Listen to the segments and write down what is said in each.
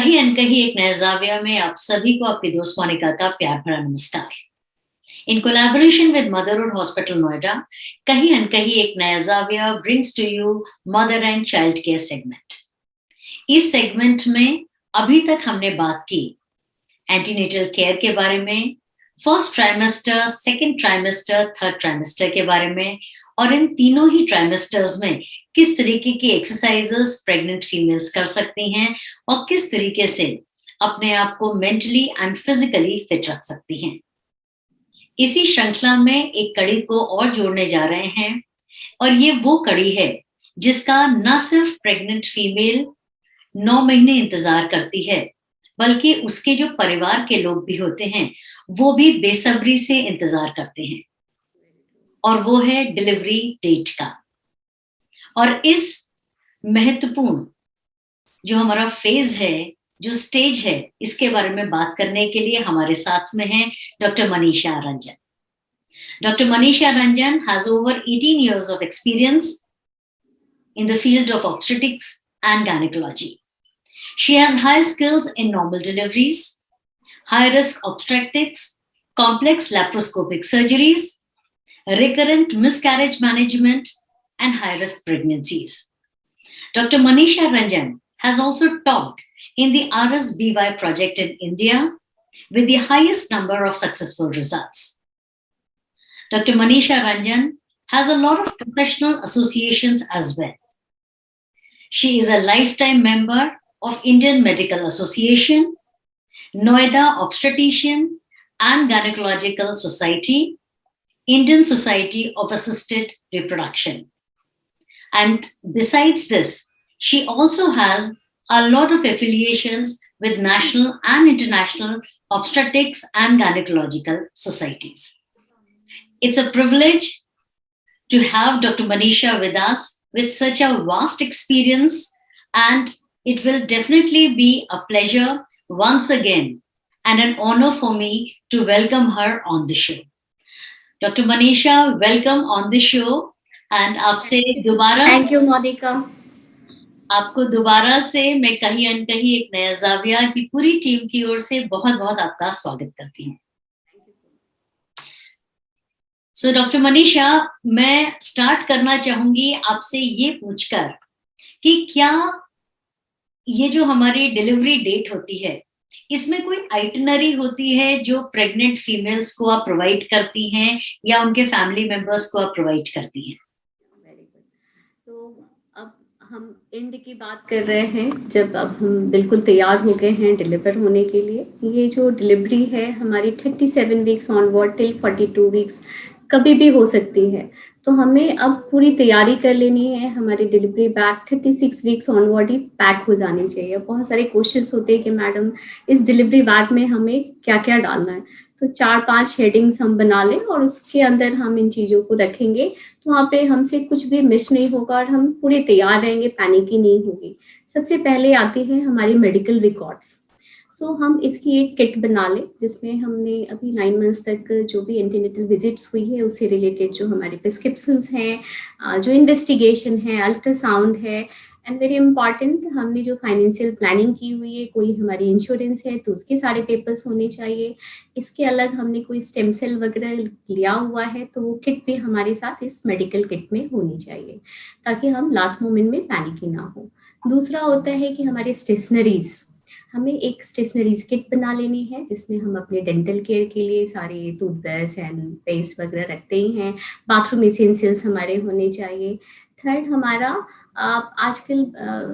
कहीं अनकहीं एक नए जाविया में आप सभी को आपकी दोस्त मोनिका का प्यार भरा नमस्कार। In collaboration with Motherhood Hospital Noida, कहीं अनकहीं एक नया जाविया brings to you mother and child care segment. इस सेगमेंट में अभी तक हमने बात की एंटीनेटल केयर के बारे में, first trimester, second trimester, third trimester के बारे में, और इन तीनों ही ट्राइमेस्टर्स में किस तरीके की एक्सरसाइजेस प्रेग्नेंट फीमेल्स कर सकती हैं और किस तरीके से अपने आप को मेंटली एंड फिजिकली फिट रख सकती हैं। इसी श्रृंखला में एक कड़ी को और जोड़ने जा रहे हैं, और ये वो कड़ी है जिसका न सिर्फ प्रेग्नेंट फीमेल 9 महीने इंतजार करती है, बल्कि उसके जो परिवार के लोग भी होते हैं वो भी बेसब्री से इंतजार करते हैं, और वो है डिलीवरी डेट का। और इस महत्वपूर्ण जो हमारा फेज है, जो स्टेज है, इसके बारे में बात करने के लिए हमारे साथ में है doctor Manisha Ranjan. Doctor Manisha Ranjan has over 18 years of experience in the field of obstetrics and gynecology. She has high skills in normal deliveries, high-risk obstetrics, complex laparoscopic surgeries, recurrent miscarriage management, and high-risk pregnancies. Dr. Manisha Ranjan has also taught in the RSBY project in India with the highest number of successful results. Dr. Manisha Ranjan has a lot of professional associations as well. She is a lifetime member of Indian Medical Association, Noida Obstetrician and Gynecological Society, Indian Society of Assisted Reproduction. And besides this, she also has a lot of affiliations with national and international obstetrics and gynecological societies. It's a privilege to have Dr. Manisha with us with such a vast experience, and it will definitely be a pleasure once again and an honor for me to welcome her on the show. Dr. Manisha, welcome on the show, and आपसे दोबारा thank you Monika. आपको दोबारा से मैं कहीं अनकहीं एक नया जाविया की पूरी टीम की ओर से बहुत बहुत आपका स्वागत करती हूँ। सो डॉक्टर मनीषा, मैं स्टार्ट करना चाहूंगी आपसे ये पूछकर कि क्या ये जो हमारी डिलीवरी डेट होती है, इसमें कोई आइटनरी होती है जो प्रेग्नेंट फीमेल्स को आप प्रोवाइड करती हैं या उनके फैमिली मेंबर्स को आप प्रोवाइड करती हैं? Very good. तो अब हम एंड की बात कर रहे हैं, जब अब हम बिल्कुल तैयार हो गए हैं डिलीवर होने के लिए। ये जो डिलीवरी है हमारी 37 वीक्स ऑनवर्ड टिल 42 वीक्स कभी भी हो सकती है। तो हमें अब पूरी तैयारी कर लेनी है। हमारी डिलीवरी बैग 36 वीक्स ऑनवर्ड ही पैक हो जानी चाहिए। बहुत सारे क्वेश्चंस होते हैं कि मैडम इस डिलीवरी बैग में हमें क्या क्या डालना है, तो 4-5 हेडिंग्स हम बना लें और उसके अंदर हम इन चीज़ों को रखेंगे, तो वहाँ पे हमसे कुछ भी मिस नहीं होगा और हम पूरे तैयार रहेंगे, पैनिक ही नहीं होगी। सबसे पहले आती है हमारी मेडिकल रिकॉर्ड्स। सो हम इसकी एक किट बना लें जिसमें हमने अभी 9 मंथ्स तक जो भी एंटीनेटल विजिट्स हुई है उससे रिलेटेड जो हमारे प्रिस्क्रिप्शंस हैं, जो इन्वेस्टिगेशन है, अल्ट्रासाउंड है, एंड वेरी इंपॉर्टेंट हमने जो फाइनेंशियल प्लानिंग की हुई है, कोई हमारी इंश्योरेंस है तो उसके सारे पेपर्स होने चाहिए। इसके अलग हमने कोई स्टेम सेल वगैरह लिया हुआ है तो वो किट भी हमारे साथ इस मेडिकल किट में होनी चाहिए, ताकि हम लास्ट मोमेंट में पैनिक ही ना हो। दूसरा होता है कि हमारे स्टेशनरीज, हमें एक स्टेशनरीज किट बना लेनी है जिसमें हम अपने डेंटल केयर के लिए सारे टूथब्रश एंड पेस्ट वगैरह रखते ही हैं। बाथरूम एसेंशियल्स हमारे होने चाहिए। थर्ड हमारा आजकल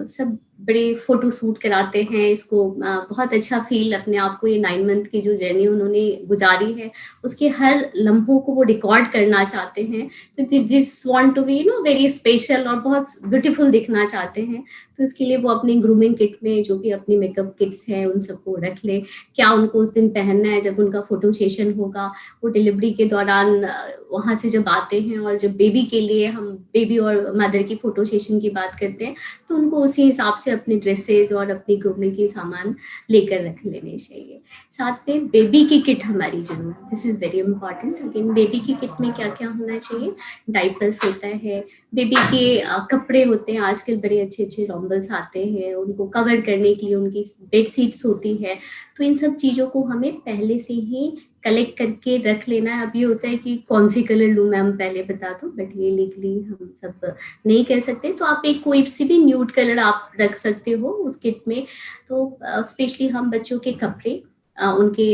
सब बड़े फोटो शूट कराते हैं, इसको बहुत अच्छा फील अपने आप को, ये 9 मंथ की जो जर्नी उन्होंने गुजारी है उसके हर लम्हों को वो रिकॉर्ड करना चाहते हैं, तो जिस want to be very special और बहुत ब्यूटीफुल दिखना चाहते हैं। तो इसके लिए वो अपनी ग्रूमिंग किट में जो भी अपनी मेकअप किट्स हैं उन सबको रख ले। क्या उनको उस दिन पहनना है जब उनका फोटो सेशन होगा, वो डिलीवरी के दौरान वहाँ से जब आते हैं और जब बेबी के लिए हम बेबी और मदर की फोटो सेशन की बात करते हैं तो उनको उसी हिसाब से से अपने ड्रेसेस और अपनी ग्रूमिंग के सामान लेकर रख लेने चाहिए। साथ में बेबी की किट हमारी जरूर, this is very important. Again baby की किट में क्या क्या होना चाहिए, डाइपर्स होता है, बेबी के कपड़े होते हैं, आजकल बड़े अच्छे अच्छे रॉम्बल्स आते हैं उनको कवर करने के लिए, उनकी बेड सीट्स होती है। तो इन सब चीज़ों को हमें पहले से ही कलेक्ट करके रख लेना है। अब ये होता है कि कौन सी कलर लूँ मैम पहले बता दो, बट ये लीगली हम सब नहीं कह सकते। तो आप एक कोई सी भी न्यूड कलर आप रख सकते हो उस किट में। तो स्पेशली हम बच्चों के कपड़े उनके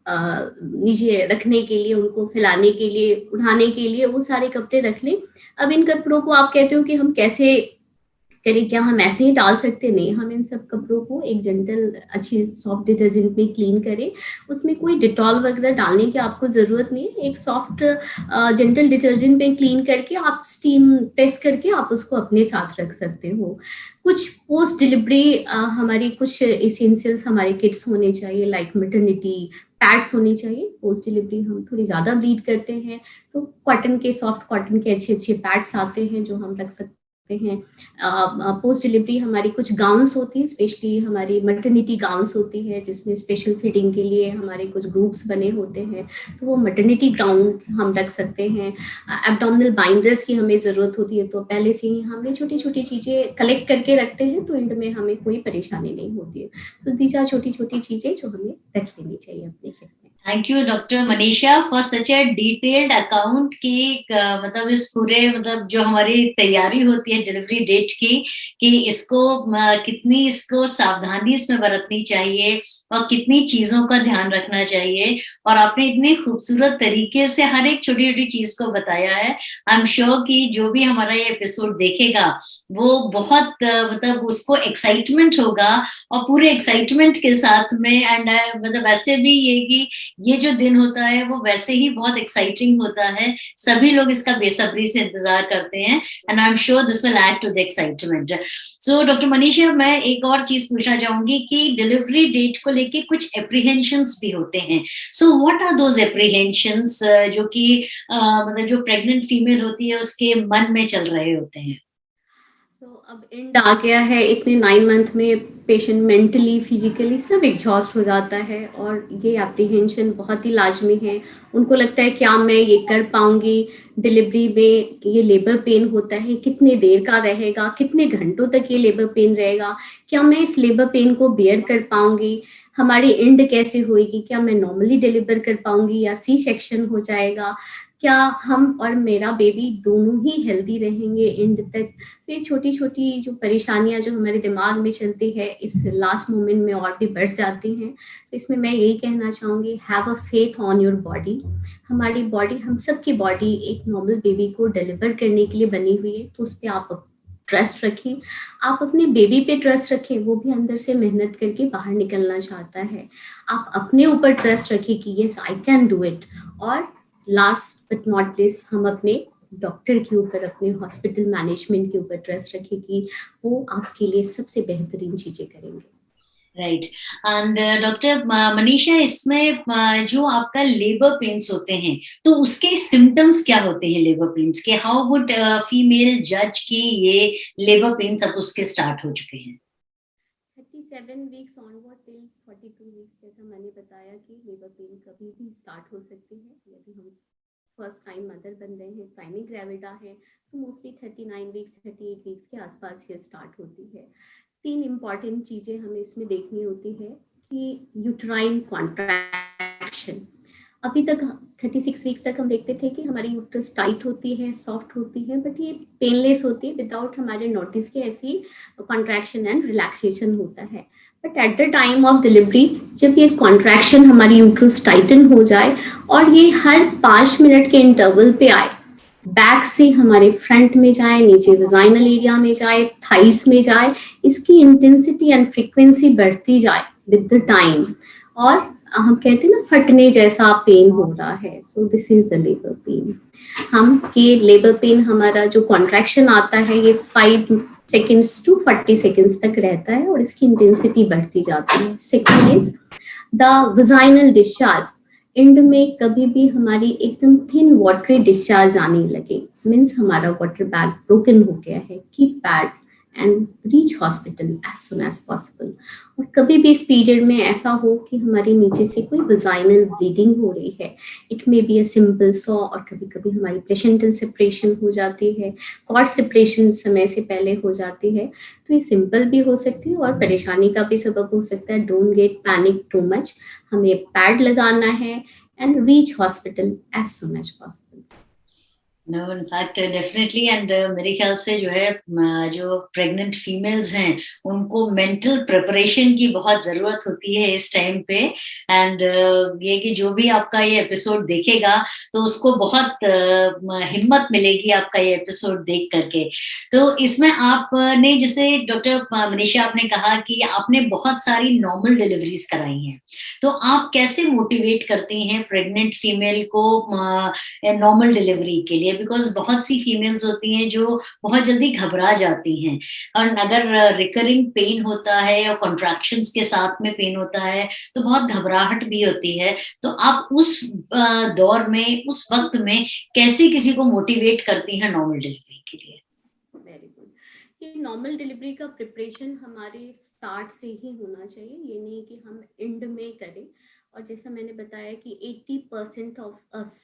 नीचे रखने के लिए, उनको फैलाने के लिए, उठाने के लिए वो सारे कपड़े रख लें। अब इन कपड़ों को आप कहते हो कि हम कैसे करें, क्या हम ऐसे ही डाल सकते? नहीं, हम इन सब कपड़ों को एक जेंटल अच्छी सॉफ्ट डिटर्जेंट में क्लीन करें। उसमें कोई डिटॉल वगैरह डालने की आपको ज़रूरत नहीं है। एक सॉफ्ट जेंटल डिटर्जेंट में क्लीन करके आप स्टीम टेस्ट करके आप उसको अपने साथ रख सकते हो। कुछ पोस्ट डिलीवरी हमारी कुछ एसेंशियल्स हमारे किट्स होने चाहिए, लाइक मैटरनिटी पैड्स होने चाहिए। पोस्ट डिलीवरी हम थोड़ी ज़्यादा ब्लीड करते हैं तो कॉटन के, सॉफ्ट कॉटन के अच्छे अच्छे पैड्स आते हैं जो हम रख सकते हैं। पोस्ट डिलीवरी हमारी कुछ गाउन्स होती है, स्पेशली हमारी मैटरनिटी गाउन्स होती है जिसमें स्पेशल फिटिंग के लिए हमारे कुछ ग्रुप्स बने होते हैं, तो वो मैटरनिटी गाउन हम रख सकते हैं। एब्डोमिनल बाइंडर्स की हमें ज़रूरत होती है, तो पहले से ही हमें छोटी छोटी चीज़ें कलेक्ट करके रखते हैं तो एंड में हमें कोई परेशानी नहीं होती है। तो दीज आर छोटी छोटी चीज़ें जो हमें रख लेनी चाहिए अपने किट में। Thank you doctor Manisha for such A detailed account की, मतलब इस पूरे, मतलब जो हमारी तैयारी होती है डिलीवरी डेट की, कि इसको कितनी इसको सावधानी इसमें बरतनी चाहिए और कितनी चीजों का ध्यान रखना चाहिए, और आपने इतने खूबसूरत तरीके से हर एक छोटी छोटी चीज को बताया है। आई एम श्योर कि जो भी हमारा ये एपिसोड देखेगा वो बहुत मतलब उसको एक्साइटमेंट होगा, और पूरे एक्साइटमेंट के साथ में, एंड मतलब वैसे भी ये जो दिन होता है वो वैसे ही बहुत एक्साइटिंग होता है। सभी लोग इसका बेसब्री से इंतजार करते हैं, and I am sure this will add to the excitement. So doctor Manisha, मैं एक और चीज पूछना चाहूंगी कि डिलीवरी डेट को लेके कुछ एप्रीहेंशंस भी होते हैं। So what are those apprehensions जो कि मतलब जो प्रेग्नेंट फीमेल होती है उसके मन में चल रहे होते हैं? तो अब एंड आ गया है, इतने 9 मंथ में पेशेंट मेंटली फिजिकली सब एग्जॉस्ट हो जाता है, और ये एप्रीहेंशन बहुत ही लाजमी है। उनको लगता है क्या मैं ये कर पाऊंगी डिलीवरी में, ये लेबर पेन होता है कितने देर का रहेगा, कितने घंटों तक ये लेबर पेन रहेगा, क्या मैं इस लेबर पेन को बेयर कर पाऊंगी, हमारी एंड कैसे होएगी, क्या मैं नॉर्मली डिलीवर कर पाऊंगी या सी सेक्शन हो जाएगा, क्या हम और मेरा बेबी दोनों ही हेल्दी रहेंगे एंड तक। तो ये छोटी छोटी जो परेशानियां जो हमारे दिमाग में चलती है इस लास्ट मोमेंट में और भी बढ़ जाती हैं। तो इसमें मैं यही कहना चाहूँगी, have a faith on your body. हमारी बॉडी, हम सब की बॉडी एक नॉर्मल बेबी को डिलीवर करने के लिए बनी हुई है, तो उस पर आप ट्रस्ट रखें, आप अपने बेबी पे ट्रस्ट रखें, वो भी अंदर से मेहनत करके बाहर निकलना चाहता है। आप अपने ऊपर ट्रस्ट रखें कि yes I can do it. और लास्ट बट नॉट लीस्ट, हम अपने डॉक्टर के ऊपर, अपने हॉस्पिटल मैनेजमेंट के ऊपर ट्रस्ट रखें कि वो आपके लिए सबसे बेहतरीन चीजें करेंगे। राइट। एंड डॉक्टर मनीषा, इसमें जो आपका लेबर पेन्स होते हैं तो उसके सिम्टम्स क्या होते हैं लेबर पेन्स के? हाउ वुड फीमेल जज कि ये लेबर पेन्स अब उसके स्टार्ट हो चुके हैं? 37 वीक्स ऑनवर्ड टिल 42 वीक्स, जैसा मैंने बताया कि लेबर पेन कभी भी स्टार्ट हो सकती है। यदि हम फर्स्ट टाइम मदर बन रहे हैं, प्राइमरी ग्रेविडा है, तो मोस्टली 39 वीक्स 38 वीक्स के आसपास ये स्टार्ट होती है। 3 इम्पॉर्टेंट चीज़ें हमें इसमें देखनी होती है कि यूट्राइन कॉन्ट्रैक्शन। अभी तक 36 वीक्स तक हम देखते थे कि हमारी यूट्रस टाइट होती है, सॉफ्ट होती है, बट ये पेनलेस होती है विदाउट हमारे नोटिस के, ऐसी कॉन्ट्रैक्शन एंड रिलैक्सेशन होता है। But at the time of delivery जब ये कॉन्ट्रैक्शन हमारी यूट्रस टाइटन हो जाए और ये हर 5 मिनट के इंटरवल पे आए, बैक से हमारे फ्रंट में जाए, नीचे वेजाइनल एरिया में जाए, थाइस में जाए, इसकी इंटेंसिटी एंड फ्रीक्वेंसी बढ़ती जाए विद द टाइम, और हम कहते हैं ना फटने जैसा पेन हो रहा है, so this is the labour pain. हम के लेबर पेन, हमारा जो कॉन्ट्रैक्शन आता है ये 5 सेकेंड्स टू 40 सेकेंड्स तक रहता है और इसकी इंटेंसिटी बढ़ती जाती है। Second is the vaginal discharge. And में कभी भी हमारी एकदम थिन वाटरी डिस्चार्ज आने लगे, मीन्स हमारा वाटर बैग ब्रोकन हो गया है, keep pad and reach hospital as soon as possible. और कभी भी इस पीरियड में ऐसा हो कि हमारे नीचे से कोई वजाइनल ब्लीडिंग हो रही है, it may be a simple saw, और कभी कभी हमारी प्लेसेंटल सेपरेशन हो जाती है, कॉर्ड सेपरेशन समय से पहले हो जाती है, तो ये सिंपल भी हो सकती है और परेशानी का भी सबब हो सकता है. Don't get panic too much. हमें पैड लगाना है and reach hospital as soon as possible. No, in fact definitely. And मेरे ख्याल से जो है जो प्रेग्नेंट फीमेल्स हैं उनको मेंटल प्रिपरेशन की बहुत जरूरत होती है इस टाइम पे. एंड ये कि जो भी आपका ये एपिसोड देखेगा तो उसको बहुत हिम्मत मिलेगी आपका ये एपिसोड देख करके. तो इसमें आपने जैसे डॉक्टर मनीषा आपने कहा कि आपने बहुत सारी नॉर्मल डिलीवरीज कराई हैं, तो आप कैसे मोटिवेट करती हैं प्रेग्नेंट फीमेल को नॉर्मल डिलीवरी के लिए? बिकॉज बहुत सी फीमेल्स होती हैं जो बहुत जल्दी घबरा जाती हैं, और अगर रिकरिंग पेन होता है या कॉन्ट्रैक्शंस के साथ में पेन होता है तो बहुत घबराहट भी होती है. तो आप उस दौर में, उस वक्त में कैसे किसी को मोटिवेट करती हैं नॉर्मल डिलीवरी के लिए? Very good. ये नॉर्मल डिलीवरी का प्रिपरेशन हमारे स्टार्ट से ही होना चाहिए, ये नहीं कि हम एंड में करें. और जैसा मैंने बताया कि 80% of us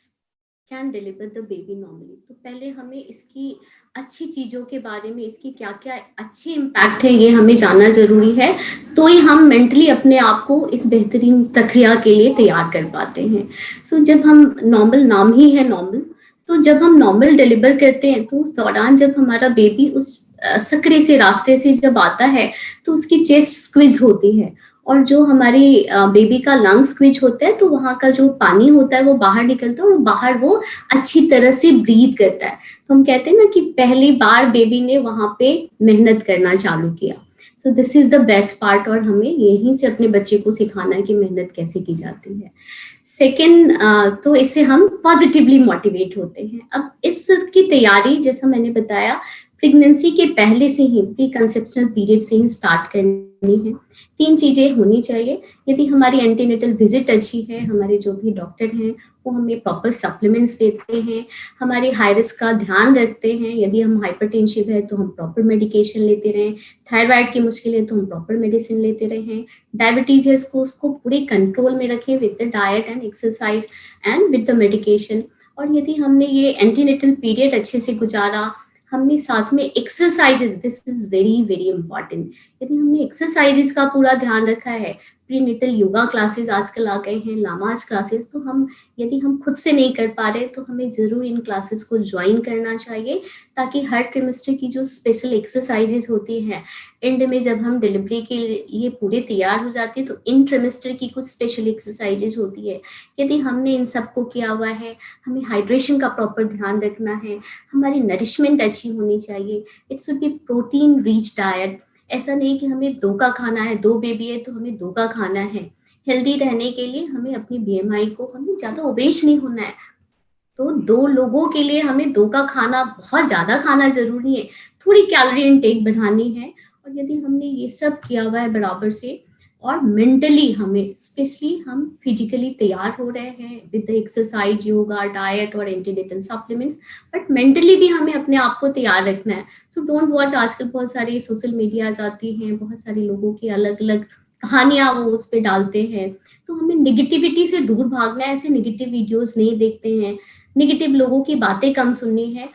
can deliver the baby normally, तो पहले हमें इसकी अच्छी चीज़ों के बारे में, इसकी क्या क्या अच्छे इम्पैक्ट है, ये हमें जानना ज़रूरी है. तो ही हम मेंटली अपने आप को इस बेहतरीन प्रक्रिया के लिए तैयार कर पाते हैं. सो जब हम नॉर्मल, नाम ही है नॉर्मल, तो जब हम नॉर्मल डिलीवर करते हैं तो उस दौरान जब हमारा बेबी उस सकरे से रास्ते से जब आता है तो उसकी चेस्ट स्क्विज होती है, और जो हमारी बेबी का लंग स्क्विज होता है तो वहाँ का जो पानी होता है वो बाहर निकलता है और बाहर वो अच्छी तरह से ब्रीथ करता है. तो हम कहते हैं ना कि पहली बार बेबी ने वहाँ पे मेहनत करना चालू किया. So this is the best part, और हमें यहीं से अपने बच्चे को सिखाना है कि मेहनत कैसे की जाती है. सेकेंड, तो इससे हम पॉजिटिवली मोटिवेट होते हैं. अब इसकी तैयारी जैसा मैंने बताया प्रेगनेंसी के पहले से ही, प्री कंसेप्शनल पीरियड से ही स्टार्ट करनी है. 3 चीजें होनी चाहिए. यदि हमारी एंटीनेटल विजिट अच्छी है, हमारे जो भी डॉक्टर हैं वो हमें प्रॉपर सप्लीमेंट्स देते हैं, हमारी हाई रिस्क का ध्यान रखते हैं, यदि हम हाइपरटेंसिव है तो हम प्रॉपर मेडिकेशन लेते रहें, थायराइड की मुश्किल है तो हम प्रॉपर मेडिसिन लेते रहें, डायबिटीज है उसको पूरे कंट्रोल में रखें with the diet and exercise and with the medication. और यदि हमने ये एंटीनेटल पीरियड अच्छे से गुजारा, हमने साथ में exercises, this is very very important, यदि हमने एक्सरसाइजेस का पूरा ध्यान रखा है, प्रीनेटल योगा क्लासेस आजकल आ गए हैं, लामाज क्लासेस, तो हम यदि हम खुद से नहीं कर पा रहे तो हमें ज़रूर इन क्लासेस को ज्वाइन करना चाहिए, ताकि हर ट्रिमेस्टर की जो स्पेशल एक्सरसाइजेज होती हैं, एंड में जब हम डिलीवरी के लिए पूरे तैयार हो जाते हैं तो इन ट्रिमेस्टर की कुछ स्पेशल एक्सरसाइजेज होती है. यदि हमने इन सबको किया हुआ है, हमें हाइड्रेशन का प्रॉपर ध्यान रखना है, हमारी नरिशमेंट अच्छी होनी चाहिए, it should be protein rich diet. ऐसा नहीं कि हमें 2 का खाना है, 2 बेबी है तो हमें 2 का खाना है. हेल्दी रहने के लिए हमें अपनी बीएमआई को, हमें ज़्यादा ओबेस नहीं होना है. तो 2 लोगों के लिए हमें 2 का खाना, बहुत ज़्यादा खाना ज़रूरी है, थोड़ी कैलोरी इनटेक बढ़ानी है. और यदि हमने ये सब किया हुआ है बराबर से, और मेंटली हमें, स्पेशली हम फिजिकली तैयार हो रहे हैं with the exercise, yoga, diet और एंटीनेटल सप्लीमेंट्स, बट मेंटली भी हमें अपने आप को तैयार रखना है. सो डोंट वॉच, आजकल बहुत सारी सोशल मीडियाज आती हैं, बहुत सारे लोगों की अलग अलग कहानियां वो उस पर डालते हैं, तो हमें निगेटिविटी से दूर भागना है, ऐसे निगेटिव वीडियोस नहीं देखते हैं, निगेटिव लोगों की बातें कम सुननी है.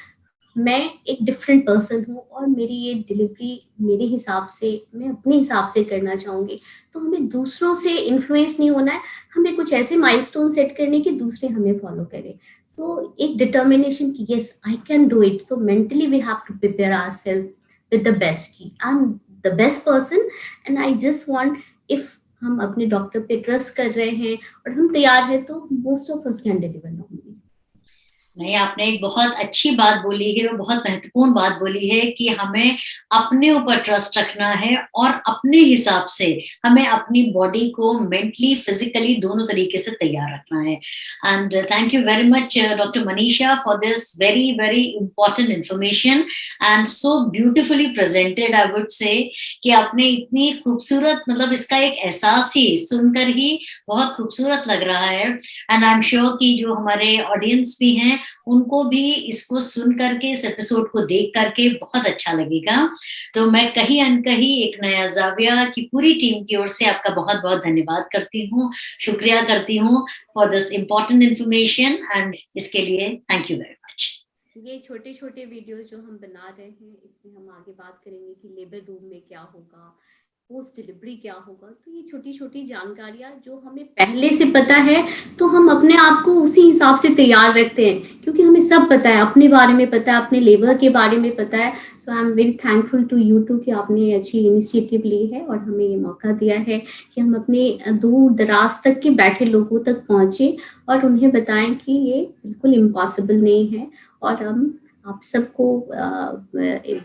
मैं एक डिफरेंट पर्सन हूँ और मेरी ये डिलीवरी मेरे हिसाब से, मैं अपने हिसाब से करना चाहूँगी. तो हमें दूसरों से इन्फ्लुएंस नहीं होना है, हमें कुछ ऐसे माइलस्टोन सेट करने की दूसरे हमें फॉलो करें. सो एक डिटर्मिनेशन की yes I can do it. So mentally we have to prepare ourselves with the best की I am the best person and I just want, if हम अपने डॉक्टर पे ट्रस्ट कर रहे हैं और हम तैयार हैं तो most of us can deliver normally. नहीं, आपने एक बहुत अच्छी बात बोली है और बहुत महत्वपूर्ण बात बोली है कि हमें अपने ऊपर ट्रस्ट रखना है और अपने हिसाब से हमें अपनी बॉडी को मेंटली, फिजिकली दोनों तरीके से तैयार रखना है. And thank you very much doctor Manisha for this very very important information and so beautifully presented. I would say कि आपने इतनी खूबसूरत, मतलब इसका एक एहसास ही सुनकर ही बहुत खूबसूरत लग रहा है. एंड आई एम श्योर कि जो हमारे ऑडियंस भी हैं उनको भी इसको सुन करके, इस एपिसोड को देख करके बहुत अच्छा लगेगा। तो मैं कहीं अनकहीं एक नया ज़ाविया की पूरी टीम की ओर से आपका बहुत-बहुत धन्यवाद करती हूँ, शुक्रिया करती हूँ for this important information and इसके लिए थैंक यू वेरी मच। ये छोटे-छोटे वीडियोस जो हम बना रहे हैं, इसमें हम आगे बात करेंगे कि लेबर रूम में क्या होगा, पोस्ट डिलीवरी क्या होगा। तो ये छोटी-छोटी जानकारियाँ जो हमें पहले से पता है, तो हम अपने आप को उसी हिसाब से तैयार रखते हैं, क्योंकि हमें सब पता है, अपने बारे में पता है, अपने लेबर के बारे में पता है। So I am very thankful to you too कि आपने ये अच्छी इनिशिएटिव ली है और हमें ये मौका दिया है कि हम अपने दूर दराज तक के बैठे लोगों तक पहुँचे और उन्हें बताएं कि ये बिल्कुल इम्पॉसिबल नहीं है। और हम आप सबको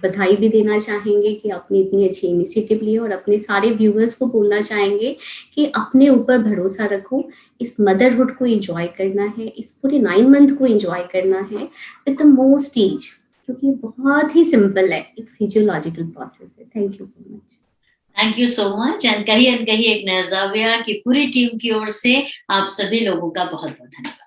बधाई भी देना चाहेंगे कि आपने इतनी अच्छी इनिशिएटिव ली और अपने सारे व्यूअर्स को बोलना चाहेंगे कि अपने ऊपर भरोसा रखो, इस मदरहुड को एंजॉय करना है, इस पूरे 9 मंथ को एंजॉय करना है विद द मोस्ट ईज, क्योंकि बहुत ही सिंपल है, एक फिजियोलॉजिकल प्रोसेस है। Thank you so much. Thank you so much and कहीं अनकहीं एक नया ज़ाविया की पूरी टीम की ओर से आप सभी लोगों का बहुत-बहुत धन्यवाद।